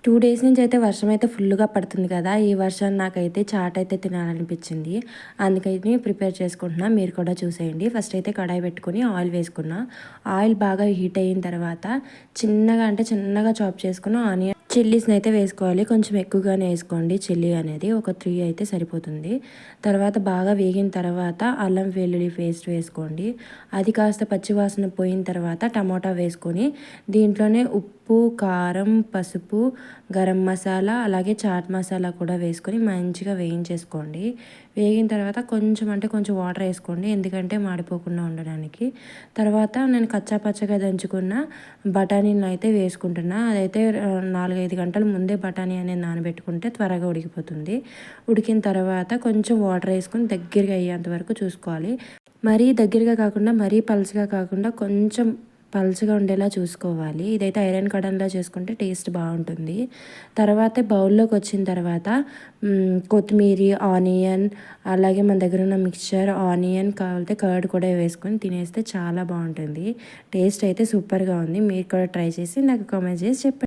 2 days నుంచి అయితే వర్షం అయితే ఫుల్‌గా పడుతుంది కదా! ఈ వర్షాన్ని నాకైతే చాట్ అయితే తినాలనిపించింది. అందుకని ప్రిపేర్ చేసుకుంటున్నా. మీరు కూడా చూసేయండి. ఫస్ట్ అయితే కడాయి పెట్టుకొని ఆయిల్ వేసుకున్నా. ఆయిల్ బాగా హీట్ అయిన తర్వాత చిన్నగా చాప్ చేసుకున్న చిల్లీస్‌ని అయితే వేసుకోవాలి. కొంచెం ఎక్కువగానే వేసుకోండి చిల్లీ అనేది. ఒక 3 అయితే సరిపోతుంది. తర్వాత బాగా వేగిన తర్వాత అల్లం వెల్లుల్లి పేస్ట్ వేసుకోండి. అది కాస్త పచ్చివాసన పోయిన తర్వాత టమోటా వేసుకొని దీంట్లోనే ఉప్పు, కారం, పసుపు, గరం మసాలా అలాగే చాట్ మసాలా కూడా వేసుకొని మంచిగా వేయించేసుకోండి. వేగిన తర్వాత కొంచెం వాటర్ వేసుకోండి. ఎందుకంటే మాడిపోకుండా ఉండడానికి. తర్వాత నేను కచ్చా పచ్చగా దంచుకున్న బఠానీలను అయితే వేసుకుంటున్నా. అదైతే 4, 5 గంటల ముందే బఠానీ అనేది నానబెట్టుకుంటే త్వరగా ఉడికిపోతుంది. ఉడికిన తర్వాత కొంచెం వాటర్ వేసుకొని దగ్గరగా అయ్యేంత వరకు చూసుకోవాలి. మరీ దగ్గరగా కాకుండా మరీ పలుచగా కాకుండా కొంచెం పలుచగా ఉండేలా చూసుకోవాలి. ఇదైతే ఐరన్ కడంలో చేసుకుంటే టేస్ట్ బాగుంటుంది. తర్వాత బౌల్లోకి వచ్చిన తర్వాత కొత్తిమీర, ఆనియన్ అలాగే మన దగ్గర ఉన్న మిక్చర్, ఆనియన్ కావాలితే కర్డ్ కూడా వేసుకొని తినేస్తే చాలా బాగుంటుంది. టేస్ట్ అయితే సూపర్గా ఉంది. మీరు కూడా ట్రై చేసి నాకు కామెంట్ చేసి చెప్పండి.